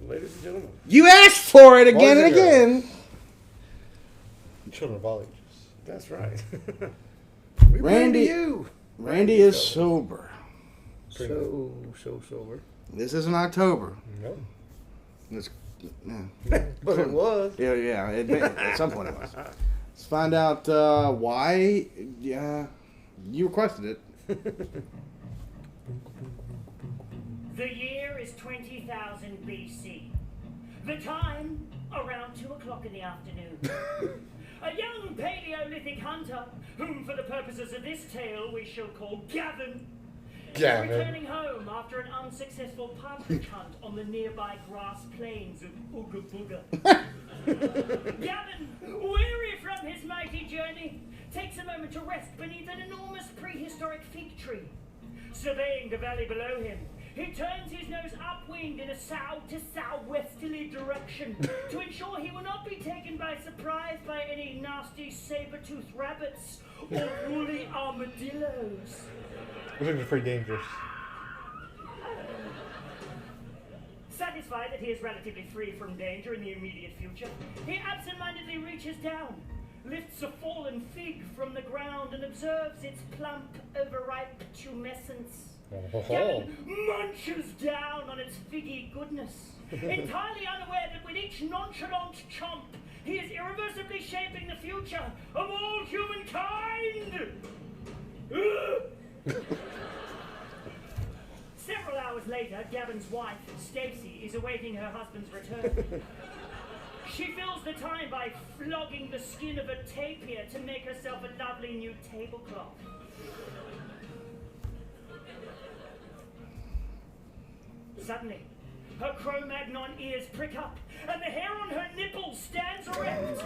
ladies and gentlemen. You asked for it again and again. Children of all ages. That's right. Randy is sober. So sober. This isn't October. No. It's, But it was. Yeah. At some point it was. Let's find out why. Yeah, you requested it. The year is 20,000 BC. The time, around 2 o'clock in the afternoon. A young Paleolithic hunter, whom for the purposes of this tale we shall call Gavin, is returning home after an unsuccessful partridge hunt on the nearby grass plains of Ooga Booga. Gavin, weary from his mighty journey, takes a moment to rest beneath an enormous prehistoric fig tree. Surveying the valley below him, he turns his nose upwind in a south-to-southwesterly direction to ensure he will not be taken by surprise by any nasty saber-toothed rabbits or woolly armadillos. This looks pretty dangerous. Satisfied that he is relatively free from danger in the immediate future, he absent-mindedly reaches down, lifts a fallen fig from the ground and observes its plump, overripe tumescence. Gavin munches down on its figgy goodness, entirely unaware that with each nonchalant chomp, he is irreversibly shaping the future of all humankind! Several hours later, Gavin's wife, Stacy, is awaiting her husband's return. She fills the time by flogging the skin of a tapir to make herself a lovely new tablecloth. Suddenly, her Cro-Magnon ears prick up, and the hair on her nipples stands erect.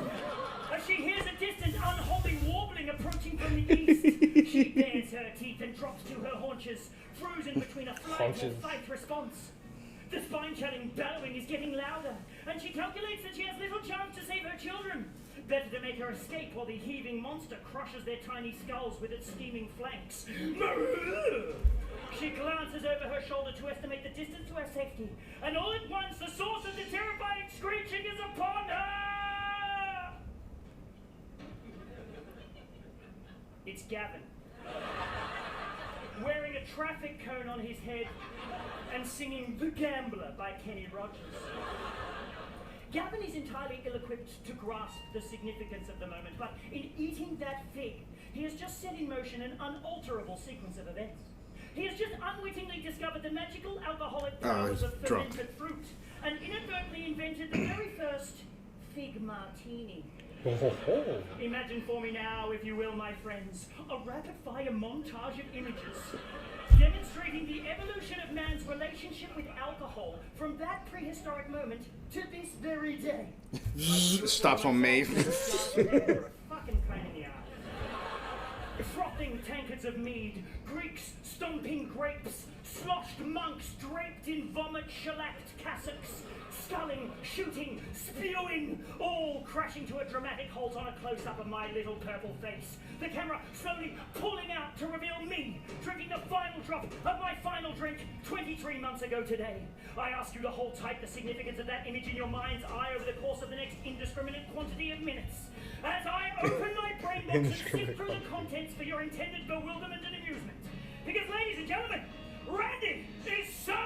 As she hears a distant, unholy warbling approaching from the east, she bares her teeth and drops to her haunches, frozen between a flight or fight response. The spine-chilling bellowing is getting louder, and she calculates that she has little chance to save her children. Better to make her escape while the heaving monster crushes their tiny skulls with its steaming flanks. She glances over her shoulder to estimate the distance to her safety, and all at once the source of the terrifying screeching is upon her! It's Gavin. Wearing a traffic cone on his head and singing The Gambler by Kenny Rogers. Gavin is entirely ill-equipped to grasp the significance of the moment, but in eating that fig, he has just set in motion an unalterable sequence of events. He has just unwittingly discovered the magical alcoholic powers of fermented fruit, and inadvertently invented the very first fig martini. Imagine for me now, if you will, my friends, a rapid-fire montage of images demonstrating the evolution of man's relationship with alcohol from that prehistoric moment to this very day. Stops on me. Fucking pain in the ass. Frothing tankards of mead, Greeks stomping grapes, sloshed monks draped in vomit shellacked cassocks, sculling, shooting, spewing, all crashing to a dramatic halt on a close-up of my little purple face. The camera slowly pulling out to reveal me, drinking the final drop of my final drink 23 months ago today. I ask you to hold tight the significance of that image in your mind's eye over the course of the next indiscriminate quantity of minutes. As I open my brain box and sift through the contents for your intended bewilderment and amusement. Because, ladies and gentlemen, Randy is sober!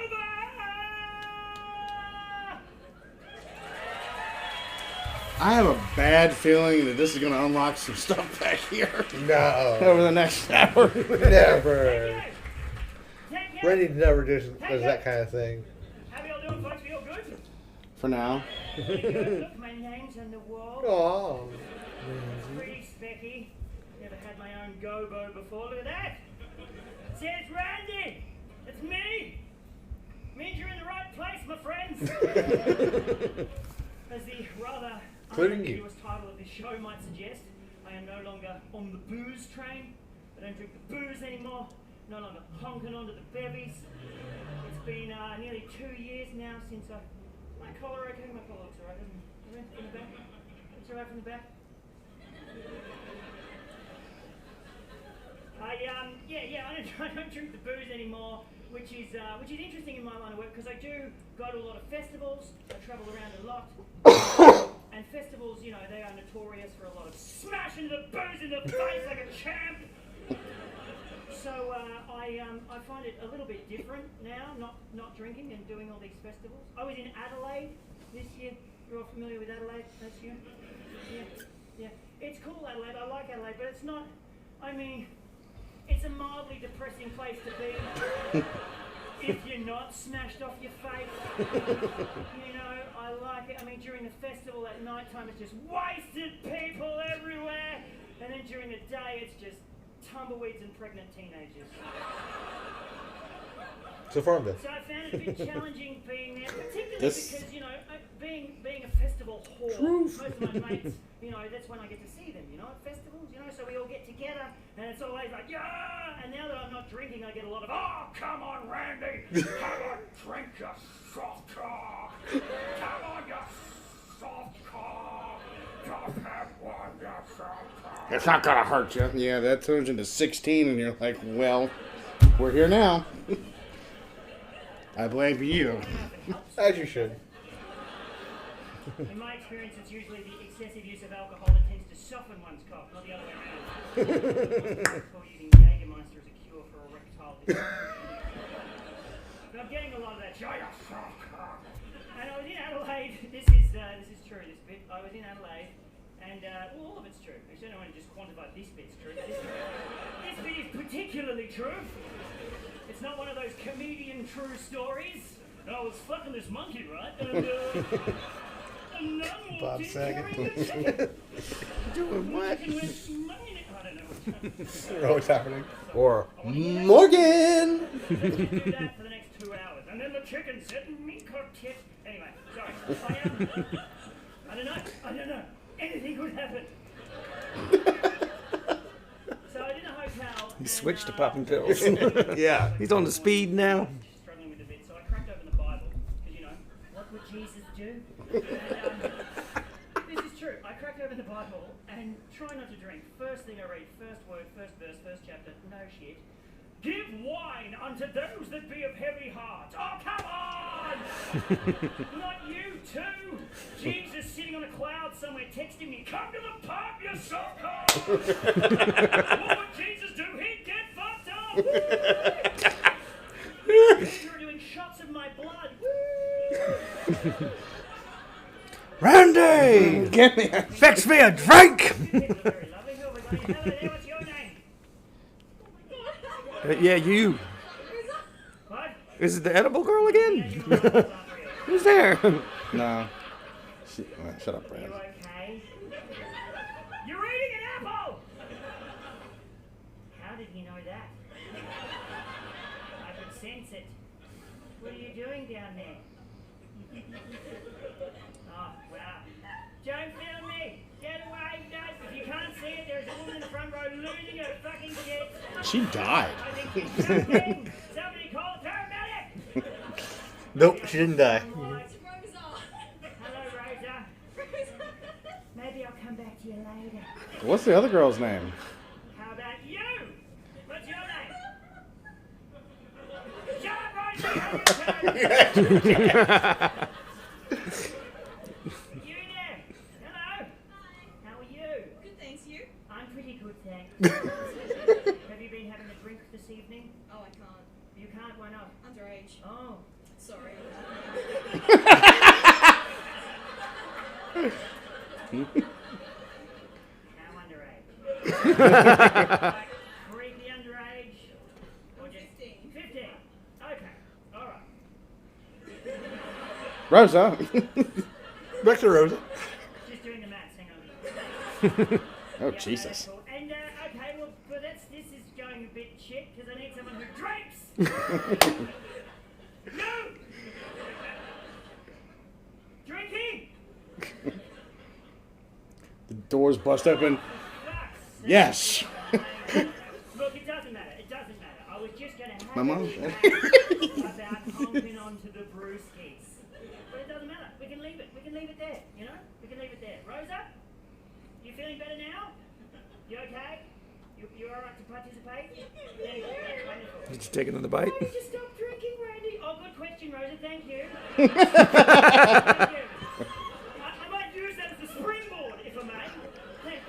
I have a bad feeling that this is going to unlock some stuff back here. No. Over the next hour. Never. Randy never does that kind of thing. How y'all doing, folks? Feel good? For now. Good. Look, my name's on the wall. Oh. It's pretty specky. Never had my own gobo before. Look at that. It says Randy. It's me. Means you're in the right place, my friends. As the rather unambiguous title of this show might suggest, I am no longer on the booze train. I don't drink the booze anymore. No longer honking onto the bevies. It's been nearly 2 years now since I... My collar okay? My collar looks alright, doesn't it? From the back? Looks alright from the back? I don't drink the booze anymore. which is interesting in my line of work because I do go to a lot of festivals. I travel around a lot, and festivals, you know, they are notorious for a lot of smashing the booze in the face like a champ. So I find it a little bit different now, not drinking and doing all these festivals. I was in Adelaide this year. You're all familiar with Adelaide? That's you? Yeah. It's cool, Adelaide. I like Adelaide, but it's not. I mean, it's a mildly depressing place to be if you're not smashed off your face. You know, I like it. I mean, during the festival at night time, it's just wasted people everywhere. And then during the day, it's just tumbleweeds and pregnant teenagers. So far, then. So I found it a bit challenging being there, particularly because, you know, being a festival whore, most of my mates, you know, that's when I get to see them, you know, at festivals, you know, so we all get together, and it's always like, yeah, and now that I'm not drinking, I get a lot of, oh, come on, Randy, come on, drink your soft cock, come on, you soft cock, just have one, you soft cock. It's not gonna hurt you. Yeah, that turns into 16, and you're like, well, we're here now. I blame you. As you should. In my experience, it's usually the excessive use of alcohol that tends to soften one's cock, not the other way around. Or using Jägermeister as a cure for erectile dysfunction. But I'm getting a lot of that. And I was in Adelaide. This is true. This bit. I was in Adelaide, and well, all of it's true. Actually, I don't want to just quantify this bit's true. This bit is particularly true. It's not one of those comedian true stories. I was fucking this monkey, right? And Bob Saget. Doing what? I don't know. You're always happening. Or Morgan! Do that for the next 2 hours. And then the chicken said, me cook tip. Anyway, sorry. I don't know. Anything could happen. So I was in a hotel. he switched to popping pills. Yeah. He's on the speed now. Struggling with a bit, so I cracked open the Bible. Because, you know, what would Jesus do? And, this is true. I cracked open the Bible and try not to drink. First thing I read, first word, first verse, first chapter. No shit. Give wine unto those that be of heavy heart. Oh, come on! Not you too! Jesus sitting on a cloud somewhere texting me, come to the pub, you sucker! What would Jesus do? He'd get fucked up! You were doing shots of my blood. Randy! Get me. Fix me a drink! Very lovely. Who are we going? Hello there, what's your name? Yeah, you. What? Is it the edible girl again? Are Who's there? No. Shut up, you Brad. okay? You're eating an apple! How did he know that? I could sense it. What are you doing down there? Oh, wow. Don't film me! Get away! No, if you can't see it, there's a woman in the front row losing her fucking shit. She died. I think she's jumping. Somebody call a paramedic! Nope, she didn't die. Hello, Rosa. Maybe I'll come back to you later. What's the other girl's name? How about you? What's your name? Shut up, Rosa! You there? Hello. How are you? Good, thanks. You? I'm pretty good, thanks. Have you been having a drink this evening? Oh, I can't. You can't, why not? Underage. Oh. Sorry. How underage? Like, creepy underage? Or just 15. 15. Okay. Alright. Rosa. Back to Rosa. Just doing the maths, hang on. Oh, Yeah, Jesus. that's cool. And, okay, well, this is going a bit shit, because I need someone who drinks! No! Drinking! The doors bust open. Fuck's Yes. sake. Look, it doesn't matter. I was just going to have My mom a said. chat about honking onto the brewskis. But it doesn't matter. We can leave it there, you know? We can leave it there. Rosa? You feeling better now? You okay? You alright to participate? There you go. That's wonderful. Did you take another bite? Why did you stop suggestion, Rosa. Thank you. Thank you. I might use that as a springboard, if I may. Thanks.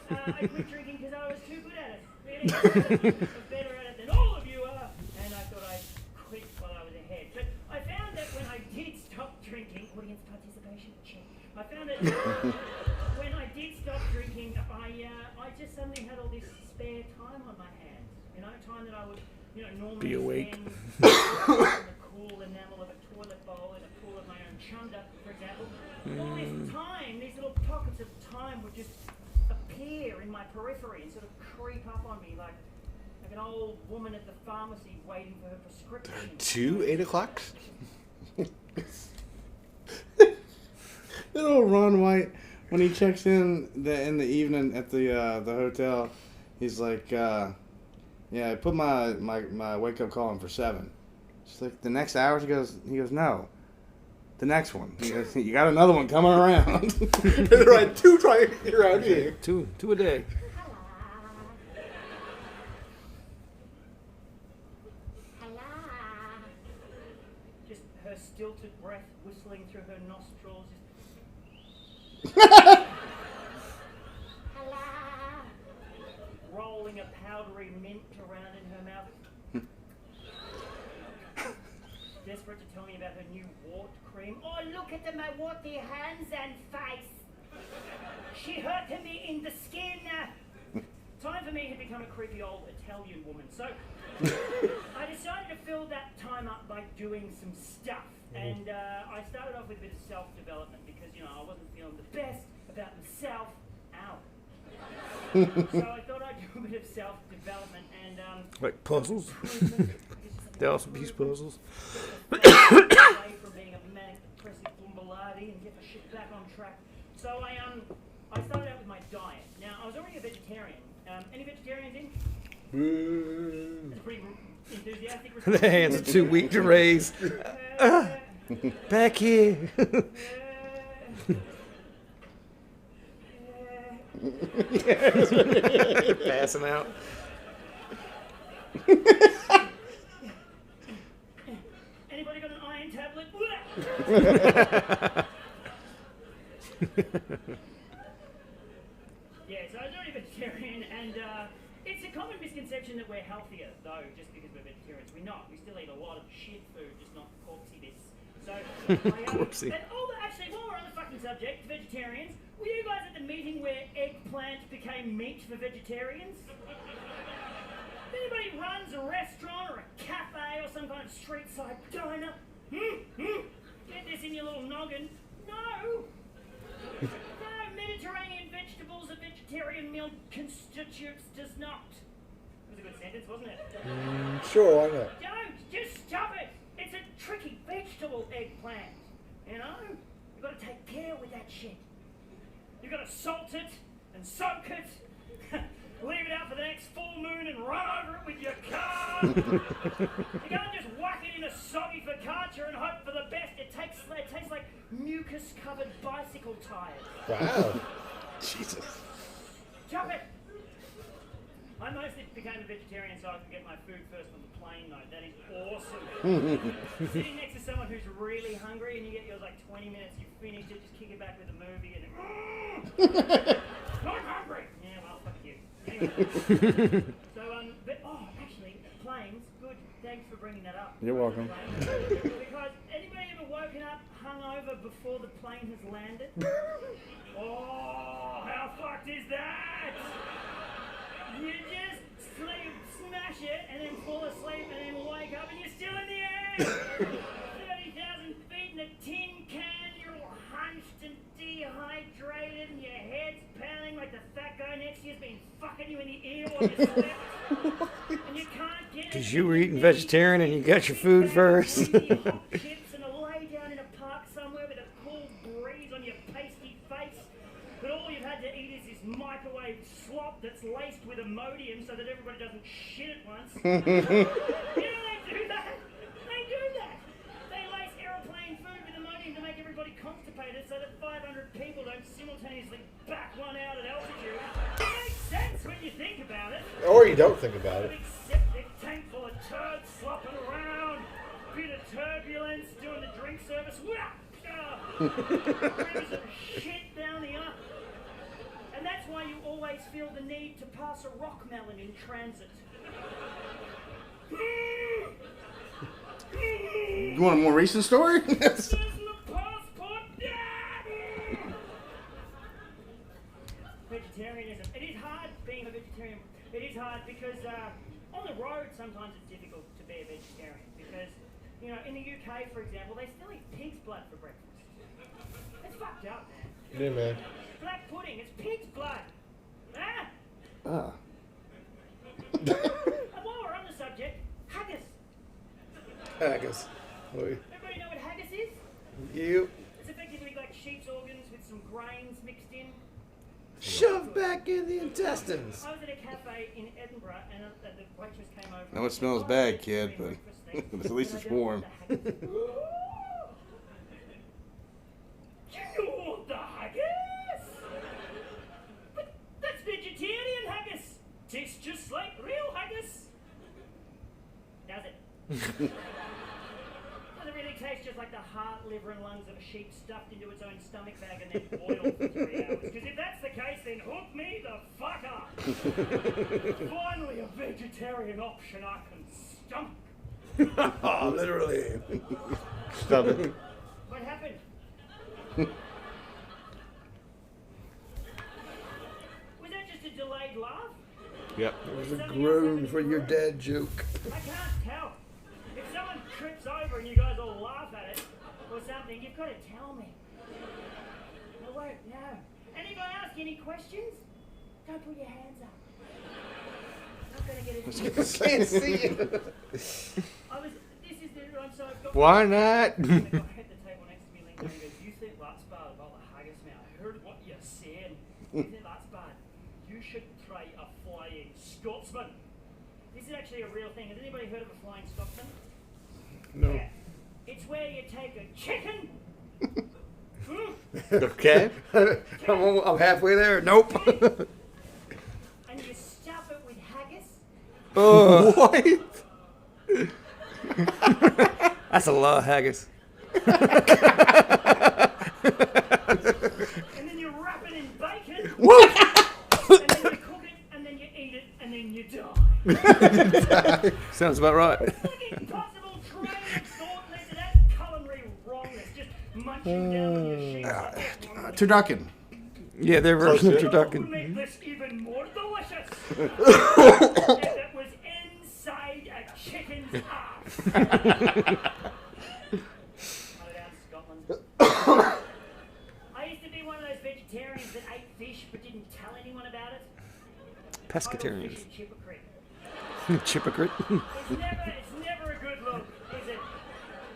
I quit drinking because I was too good at it. Really, I was better at it than all of you are, and I thought I'd quit while I was ahead. But I found that when I did stop drinking, audience participation check. I found that when I did stop drinking, I just suddenly had all this spare time on my hands. You know, time that I would, normally Be awake. spend in the cool enamel of a toilet bowl in a pool of my own chunder, for example. All this time, these little pockets of time would just appear in my periphery and sort of creep up on me like an old woman at the pharmacy waiting for her prescription. 2 8 o'clocks? Little Ron White, when he checks in the evening at the hotel, he's like, yeah, I put my wake up call in for 7. She's like, the next hour? He goes, no. The next one. He goes, you got another one coming around. Right, 2 trying around here. Two a day. Just her stilted breath whistling through her nostrils. Rolling a powdery mint around in her mouth. Desperate to tell me about her new wart cream. Oh, look at my warty hands and face. She hurt me in the skin. Time for me to become a creepy old Italian woman. So I decided to fill that time up by doing some stuff. And I started off with a bit of self-development because, I wasn't feeling the best about myself. Ow. So I thought I'd do a bit of self-development and... Like puzzles? They also piece puzzles. away from being a manic depressive bumbalati and get the shit back on track. So I started out with my diet. Now, I was already a vegetarian. Any vegetarians in? It's a pretty enthusiastic response. The hands are too weak to raise. Back here. Passing out. Anybody got an iron tablet? Yeah, so I was already vegetarian, and it's a common misconception that we're healthier, though, just because we're vegetarians. We're not. We still eat a lot of shit food, just not corpsey bits. So, Corpsey. and actually, while we're on the fucking subject, vegetarians, were you guys at the meeting where eggplant became meat for vegetarians? If anybody runs a restaurant or a cafe or some kind of street side diner, get this in your little noggin. No, Mediterranean vegetables a vegetarian meal constitutes does not. It was a good sentence, wasn't it? Sure, why not? Don't! Just stop it! It's a tricky vegetable eggplant. You've got to take care with that shit. You've got to salt it and soak it. Leave it out for the next full moon and run over it with your car. You can't just whack it in a soggy focaccia and hope for the best. It tastes like mucus-covered bicycle tires. Wow. Jesus. Chop it! I mostly became a vegetarian so I could get my food first on the plane, though. That is awesome. Sitting next to someone who's really hungry and you get yours like 20 minutes, you finish it, just kick it back with a movie and then... Not hungry! Yeah, well, fuck you. Anyway. So, actually, planes, good. Thanks for bringing that up. You're welcome. Because anybody ever woken up hungover before the plane has landed? Oh, how fucked is that? You just smash it, and then fall asleep, and then wake up, and you're still in the air! 30,000 feet in a tin can, you're all hunched and dehydrated, and your head's pounding like the fat guy next to you's been fucking you in the ear while you slept. And you can't get it. Because you were eating vegetarian and you got your food first. Hot chips and a lay down in a park somewhere with a cool breeze on your pasty face. But all you've had to eat is this microwave slop that's laced with Imodium so that everybody doesn't shit at once. They do that. They do that. They lace aeroplane food with Imodium to make everybody constipated so that 500 people don't simultaneously back one out at altitude. It makes sense when you think about it. Or you don't think about A it. big septic tank full of turds slopping around. Bit of turbulence, doing the drink service. Rivers of shit down the arm. And that's why you always feel the need to pass a rock melon in transit. You want a more recent story? Where's my passport? Vegetarianism. It is hard being a vegetarian. It is hard because on the road sometimes it's difficult to be a vegetarian because, you know, in the UK, for example, they still eat pig's blood for breakfast. It's fucked up, man. Yeah, man. Black pudding, it's pig's blood. Ah! Ah. And while we're on the subject, haggis. Haggis. Oi. Everybody know what haggis is? You It's effectively like sheep's organs with some grains mixed in. shove back in the intestines. I was at a cafe in Edinburgh and the waitress came over. Know it smells bad, kid, but at least it's warm. You want the haggis? But that's vegetarian haggis. Tastes just like real haggis. Does it? Does it really taste just like the heart, liver, and lungs of a sheep stuffed into its own stomach bag and then boiled for 3 hours? Because if that's the case, then hook me the fuck up. Finally, a vegetarian option I can stomach. Oh, literally. Stop it. What happened? Was that just a delayed laugh? Yep. It was a groan for your dad joke. I can't tell. If someone trips over and you guys all laugh at it or something, you've got to tell me. I won't know. And if I ask any questions, don't put your hands up. I'm not going to get it. Can't see it. This is the, I'm sorry, I've got Why not? the guy at the table next to me leaned over and goes, you think that's bad about the haggis now? I heard what you're saying. You think that's bad? You should try a flying Scotsman. This is actually a real thing. Has anybody heard of a flying Scotsman? No. Yeah. It's where you take a chicken. Okay. I'm halfway there. Nope. And you stuff it with haggis. What? That's a lot of haggis. And then you wrap it in bacon. What? And then you cook it. And then you eat it. And then you die. Sounds about right. Like impossible train of thought led to that culinary wrongness. Just munching down on your sheets. Turducken. Yeah, they're version of To turducken. make this even more delicious. If it was inside a chicken's ass. Scotland. I used to be one of those vegetarians that ate fish but didn't tell anyone about it. Pescatarians. Fish in Chipper Creek. Chipocrit. It's never a good look, is it?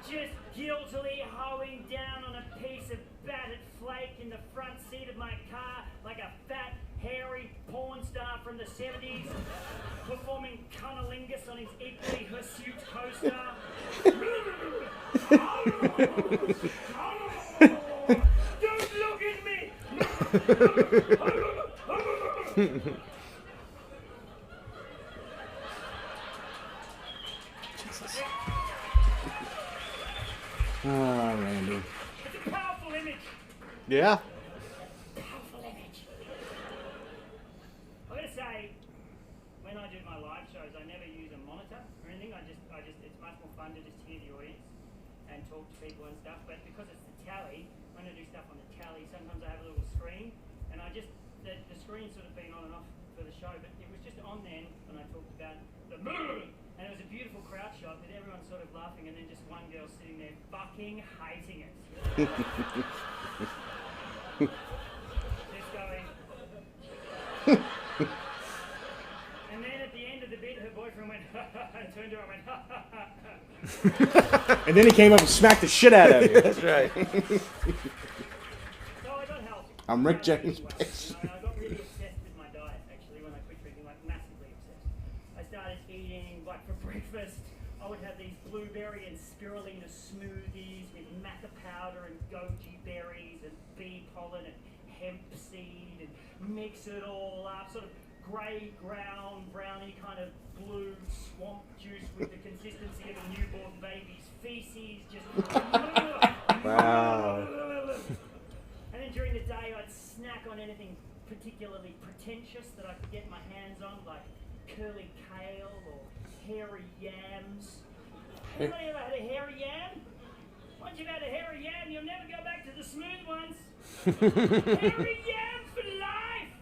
Just guiltily hoeing down on a piece of battered flake in the front seat of my car like a fat, hairy porn star from the 70s, performing cunnilingus on his equally hirsute co-star. Don't look at me! Ah, Randy. It's a powerful image. Yeah. Powerful image. I'm gonna say, when I do my live shows, I never use a monitor or anything. I just, it's much more fun to just hear the audience and talk to people and stuff. But because it's the tally, when I do stuff on the tally, sometimes I have a little screen, and the screen's sort of been on and off for the show, but it was just on then when I talked about the and it was a beautiful crowd shot with everyone sort of laughing, and then just one girl sitting there fucking hating it. Just going. And then at the end of the bit, her boyfriend went and turned to her and went And then he came up and smacked the shit out of you. That's right. So I got help. I'm Rick I got James' really well. bitch. I got really obsessed with my diet actually when I quit drinking, like massively obsessed. I started eating, like for breakfast, I would have these blueberry and spirulina smoothies with maca powder and goji berries and bee pollen and hemp seed and mix it all up, sort of grey, brownie kind of blue swamp juice with the consistency of a newborn baby's feces. Just Wow. And then during the day, I'd snack on anything particularly pretentious that I could get my hands on, like curly kale or hairy yams. Anybody ever had a hairy yam? Once you've had a hairy yam, you'll never go back to the smooth ones. Hairy yam for life!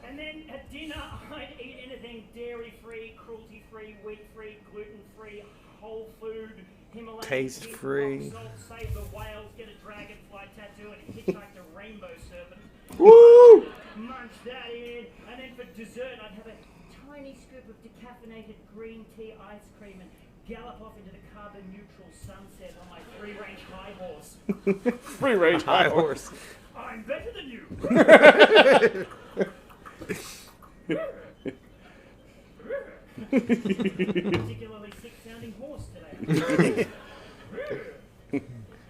And then at dinner, I'd eat anything dairy-free, cruelty-free, wheat-free, gluten-free, whole food, Himalayan Taste-free. pink rock salt, save the whales, get a dragonfly tattoo, and hitchhike a rainbow serpent. Woo! Munch that in, and then for dessert, I'd have a tiny scoop of decaffeinated green tea ice cream and gallop off into the carbon-neutral sunset on my free-range high horse. Free range high horse. I'm better than you. Particularly sick-sounding horse today.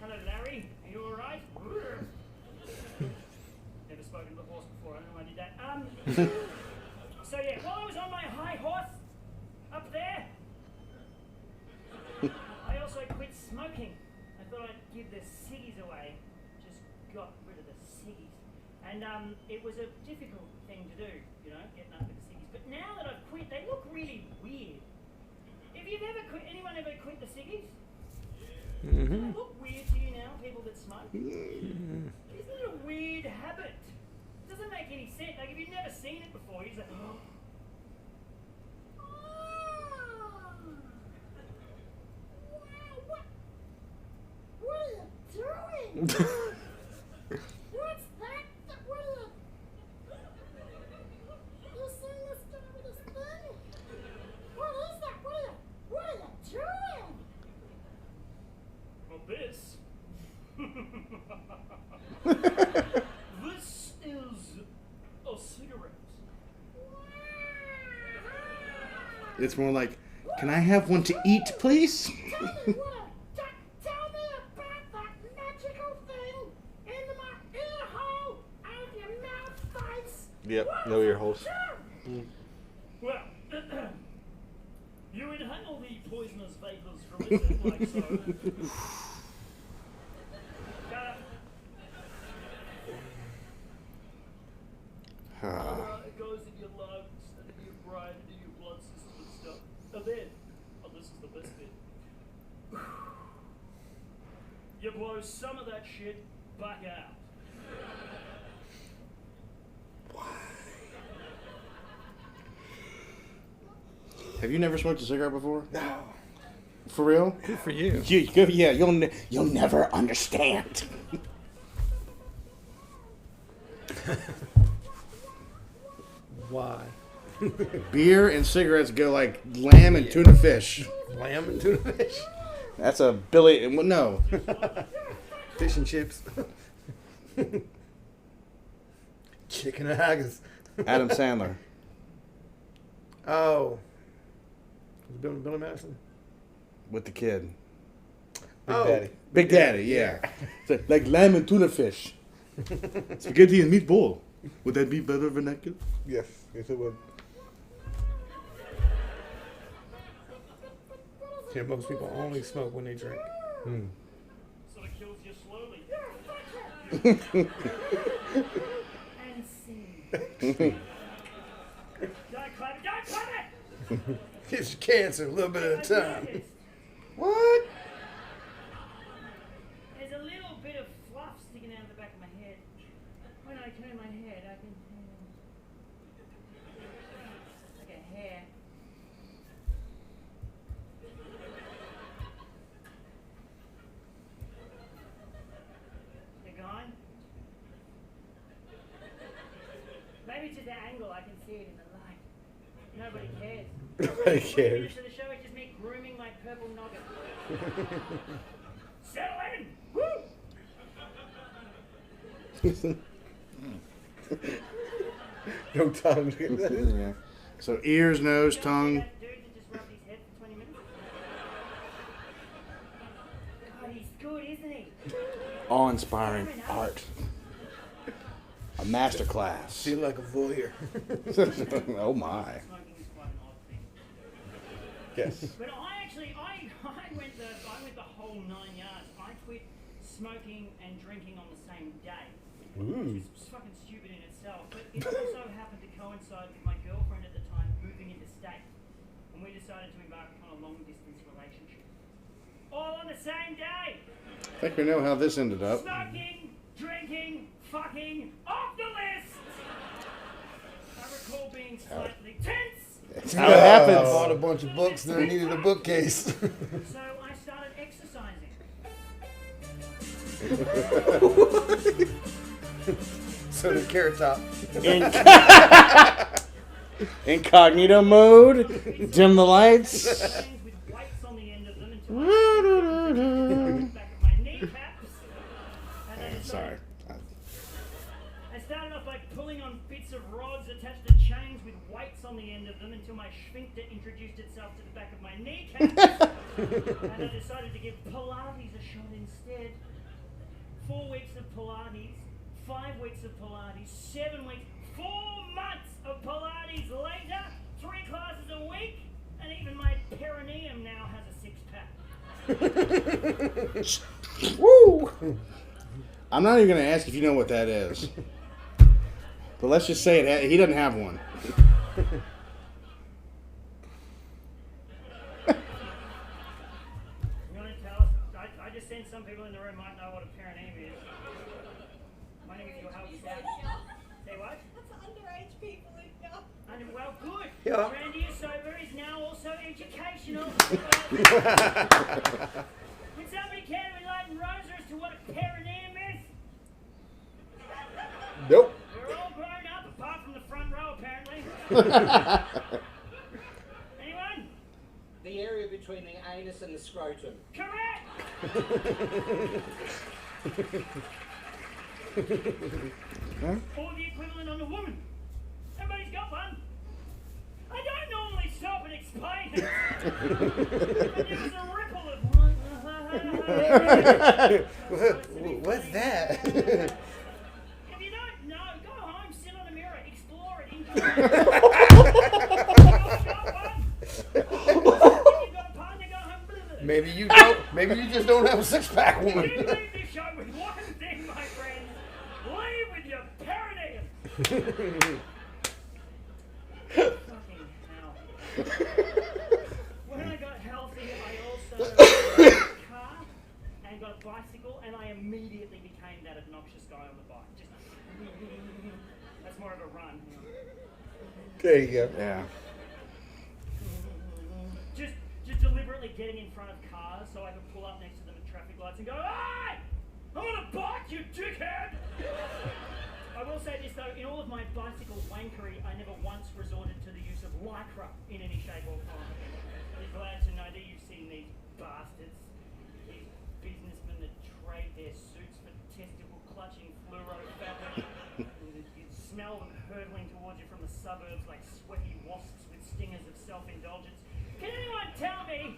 Hello, Larry. Are you all right? Never spoken to the horse before. I don't know why I did that. So yeah, while I was on my high horse up there, I also quit smoking. I thought I'd give the ciggies away. Just got rid of the ciggies. And it was a difficult thing to do, you know, getting up with the ciggies. But now that I've quit, they look really weird. If you've ever quit, anyone ever quit the ciggies? Do they look weird to you now, people that smoke? Isn't it a weird habit? It doesn't make any sense. Like, if you've never seen it before, you're just like, oh. What are you doing? What's that? What are you? You seen this guy with this thing? What is that? What are you doing? Well, this. This is a cigarette. It's more like, can I have one to eat, please? Tell me about that magical thing in my ear hole out of your mouth face. Yep, no ear holes. Well, you inhale the poisonous vapors from it like so. It goes in your lungs and in your brain and in your blood system and stuff. And then, oh, this is the best bit. You blow some of that shit back out. Have you never smoked a cigarette before? No. For real? Good for you. Yeah, you'll never understand. Why? Beer and cigarettes go like lamb and tuna fish. Lamb and tuna fish? That's a Billy. No. Fish and chips. Chicken and haggis. Adam Sandler. Oh. Was it Billy Madison? With the kid. Big Daddy. Big Daddy, yeah. So, like lamb and tuna fish. Spaghetti and meatball. Would that be better vernacular? Yes, yes it would. Here, most people only smoke when they drink. So it kills you slowly. And scene. Don't clap it! Don't clap it! Gives you cancer a little bit at a time. What? There's a little bit of fluff sticking out of the back of my head. When I turn my head, I can like a hair. They're gone. Maybe to the angle, I can see it in the light. Nobody cares. Nobody cares. The show is just me grooming my purple noggin. Settle in! Woo! No tongue. Yeah. So ears, nose, tongue. That dude that just rubbed his head for 20 minutes? God, he's good, isn't he? Awe-inspiring art. A masterclass. Feel like a voyeur. Oh my. Smoking is quite Yes. But I went the whole 9 yards. I quit smoking and drinking on the same day. Ooh. Which is fucking stupid in itself. But it also happened to coincide with my girlfriend at the time moving interstate. And we decided to embark upon a long distance relationship. All on the same day. I think we know how this ended up. Smoking, drinking, fucking, off the list! I recall being slightly tense. That's how it happens. Bought a bunch of books, then I needed a bookcase. So I started exercising. So did Carrot Top. Incognito mode. Dim the lights. Chains with weights on the end of them until I back of my kneecaps. And I Sorry. I started off by pulling on bits of rods attached to chains with weights on the end of them until my sphincter introduced itself to the back of my kneecaps. And I decided to give Pilates a shot instead. 4 weeks of Pilates, 5 weeks of Pilates, 7 weeks, 4 months of Pilates later, 3 classes a week, and even my perineum now has a 6-pack. Woo! I'm not even going to ask if you know what that is. But let's just say it. He doesn't have one. You want to tell us? I just think some people in the room might know what a perineum is. My name is Yohel South. Say what? That's underage people who know. Well, good. Yeah. Randy is sober is now also educational. Would somebody care to enlighten Rosa as to what a perineum is? Nope. We're all grown up, apart from the front row, apparently. Anyone? The area between the anus and the scrotum. Correct! Or the equivalent on a woman. Everybody's got one. I don't normally stop and explain it. But there was a ripple of... What's that? If you don't know, go home, sit on a mirror, explore it, enjoy it. If you've got one. If you've got a partner, go home. Blah, blah. Maybe you don't. Maybe you just don't have a 6-pack You one. leave this show with one thing, my friends. Leave with your perineum. Fucking hell. When I got healthy, I also got a car and got a bicycle, and I immediately became that obnoxious guy on the bike. Just that's more of a run. There you go. Yeah. Just deliberately getting in front of cars so I could pull up next to them at traffic lights and go, "Hey, I'm on a bike, you dickhead!" I will say this though, in all of my bicycle wankery, I never once resorted to the use of lycra in any shape or form. I'd be glad to know that you've seen these bastards, these businessmen that trade their suits for testicle-clutching fluoro fabric. You'd smell them hurtling towards you from the suburbs like sweaty wasps with stingers of self-indulgence. Can anyone tell me,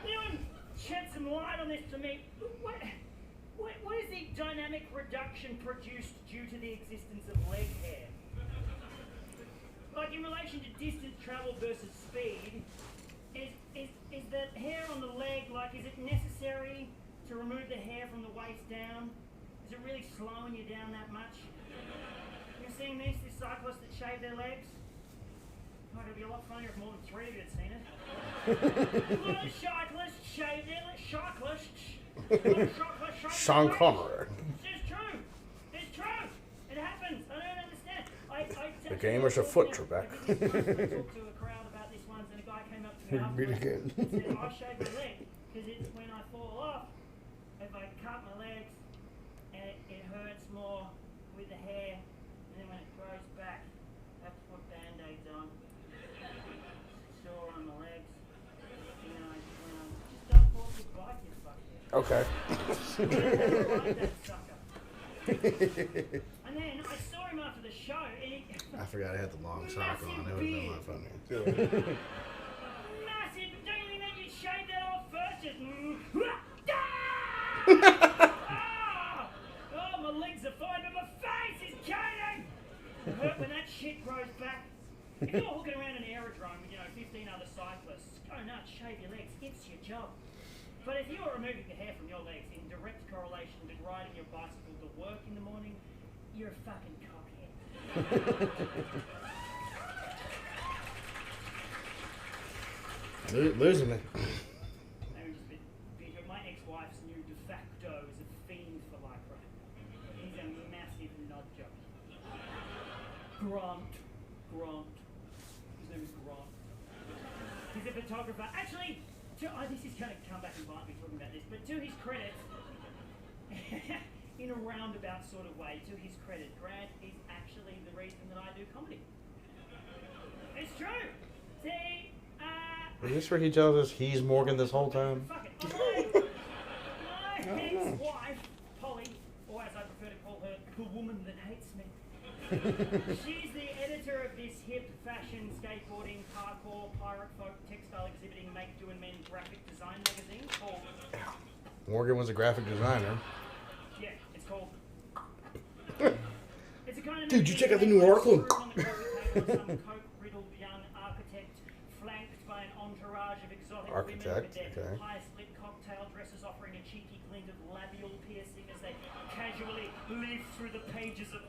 anyone shed some light on this to me? What is the dynamic reduction produced due to the existence of leg hair? Like in relation to distance travel versus speed, is the hair on the leg, like, is it necessary to remove the hair from the waist down? Is it really slowing you down that much? You've seen this cyclists that shave their legs? Oh, it'd be a lot funnier if more than 3 of you had seen it. A lot of cyclists shave their legs. Sean Connery. It's true. It's true. It happens. I don't understand. The gamers are foot, Trebek. I talked to a crowd about this once, and a guy came up to me Really afterwards good. and said, I shave my leg because it's when I fall off, if I cut my legs, and it hurts more with the hair, and then when it grows back, I have to put band-aids on. Sore on my legs. You know, just don't fall off your bike, you fuckhead. Okay. That sucker. And then I saw him after the show, and he, I forgot I had the long sock on. It would have been a lot funnier. massive, don't you think that you'd shave that off first? Just, oh, my legs are fine, but my face is killing! It hurt when that shit grows back. If you're hooking around an aerodrome with, 15 other cyclists, a nut, shave your legs. It's your job. But if you are removing the hair from your legs in direct correlation with riding your bicycle to work in the morning, you're a fucking cockhead. Losing it. Maybe just a bit bigger. My ex-wife's new de facto is a fiend for lycra. He's a massive nod job. Grant. His name is Grant. He's a photographer. Actually, this is going to come back and bite me talking about this, but to his credit, in a roundabout sort of way, to his credit, Grant is actually the reason that I do comedy. It's true. See, Is this where he tells us he's Morgan this whole time? fuck it. My ex-wife, Polly, or as I prefer to call her, the woman that hates me. She's the editor of this hip fashion, skateboarding, parkour, pirate folk, textile exhibiting, make, do and men graphic design magazine called... Morgan was a graphic designer. Yeah, it's called... It's a kind of... Dude, you check out the new article? On the coffee table, some coke-riddled young architect flanked by an entourage of exotic women with Architect, their okay. high-split cocktail dresses offering a cheeky glint of labial piercing as they casually leaf through the pages of...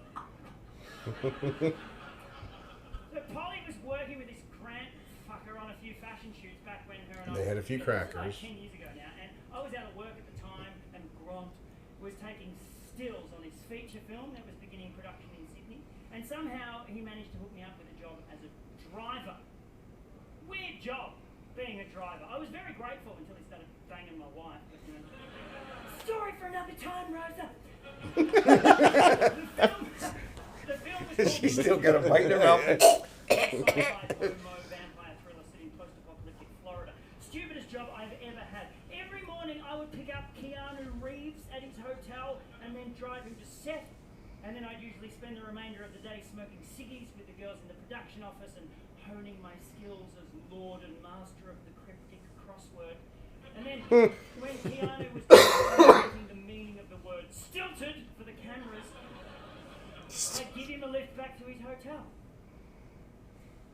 So Polly was working with this Grant fucker on a few fashion shoots back when her and I... They had a few This was like crackers. 10 years ago now, and I was out of work at the time, and Grant was taking stills on his feature film that was beginning production in Sydney, and somehow he managed to hook me up with a job as a driver. Weird job, being a driver. I was very grateful until he started banging my wife, but you know... Story for another time, Rosa! The film was called... She's still got a bite in her mouth. Sci-fi homo vampire thriller set in post-apocalyptic Florida. Stupidest job I've ever had. Every morning I would pick up Keanu Reeves at his hotel and then drive him to set. And then I'd usually spend the remainder of the day smoking ciggies with the girls in the production office and honing my skills as lord and master of the cryptic crossword. And then when Keanu was translating the meaning of the word stilted for the cameras, I'd give him a lift back to his hotel.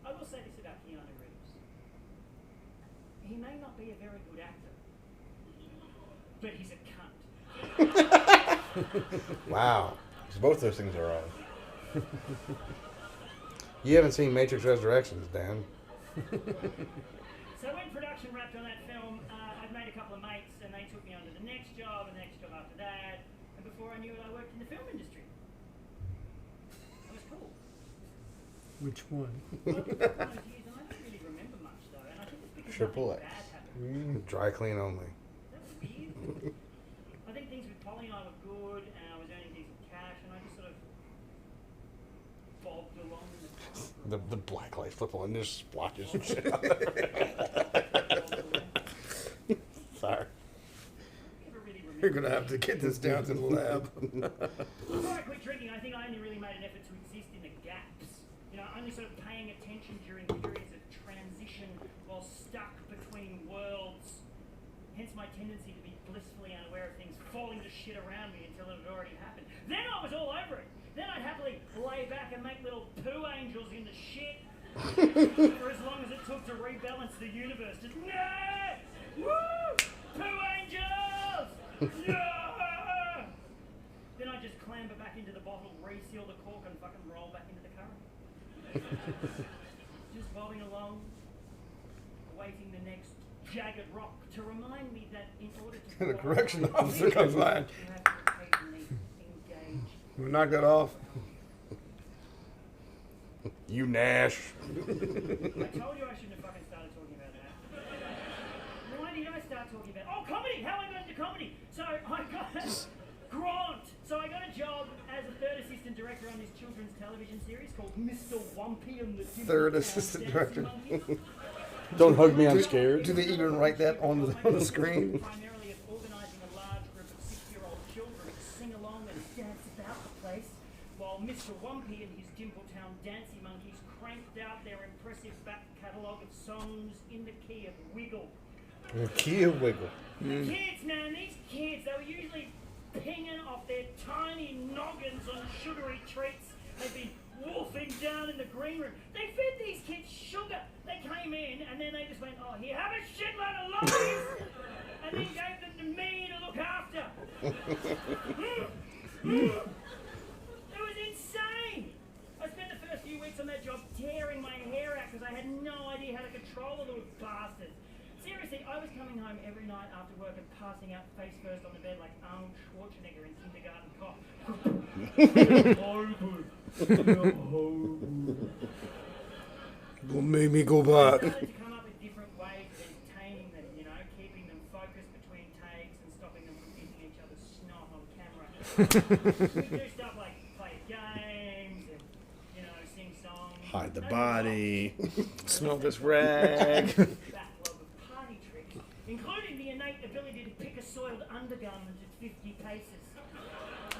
I will say this about Keanu Reeves. He may not be a very good actor, but he's a cunt. Wow. So both those things are wrong. You haven't seen Matrix Resurrections, Dan. So when production wrapped on that film, I'd made a couple of mates and they took me on to the next job and the next job after that. And before I knew it, I worked in the film industry. It was cool. Which one? Well, it was 5 years and I don't really remember much though. And I think it's because Triple nothing X. bad happened. Dry clean only. That was weird. I think things with Polly and I were good and I was earning decent cash and I just sort of bobbed along in the The black light flip on this splotches and shit. Sorry. Never really remember. You're gonna have to get this down to the lab. Before I quit drinking, I think I only really made an effort to exist in the gaps. You know, only sort of paying attention during periods of transition while stuck between worlds. Hence my tendency to be blissfully unaware of things falling to shit around me until it had already happened. Then I was all over it. Then I'd happily lay back and make little poo angels in the shit for as long as it took to rebalance the universe. Just, yeah! Woo! Poo angels! Yeah! Then I'd just clamber back into the bottle, reseal the cork, and fucking roll back into the current. Just bobbing along, awaiting the next jagged rock to remind me that in order to... The correction officer comes by. You have to occasionally engage. We knock that off. You Nash. I told you I shouldn't have fucking started talking about that. Why did I start talking about... Oh, comedy! How I got into comedy! So I got... Grant! So I got a job as a third assistant director on this children's television series called Mr. Wumpy and the Third assistant director. Don't hug me, I'm scared. Do they even write that on the screen? Primarily of organising a large group of 6-year-old children to sing along and dance about the place, while Mr. Wumpy and his Dimpletown Dancy Monkeys cranked out their impressive back catalogue of songs in the key of Wiggle. Key of Wiggle. The kids, man, these kids, they were usually pinging off their tiny noggins on sugary treats they'd been wolfing down in the green room. They fed these kids sugar. They came in and then they just went, oh, here, have a shitload of lollies, and then gave them to me to look after. It was insane. I spent the first few weeks on that job tearing my hair out because I had no idea how to control the little bastards. Seriously, I was coming home every night after work and passing out face first on the bed like Arnold Schwarzenegger in Kindergarten Cop. What made me go back? I started to come up with different ways of entertaining them, you know, keeping them focused between takes and stopping them from eating each other's snot on camera. We do stuff like play games and, you know, sing songs. Hide the body. Smell this rag. Backlog of party tricks, including the innate ability to pick a soiled undergarment at 50 paces.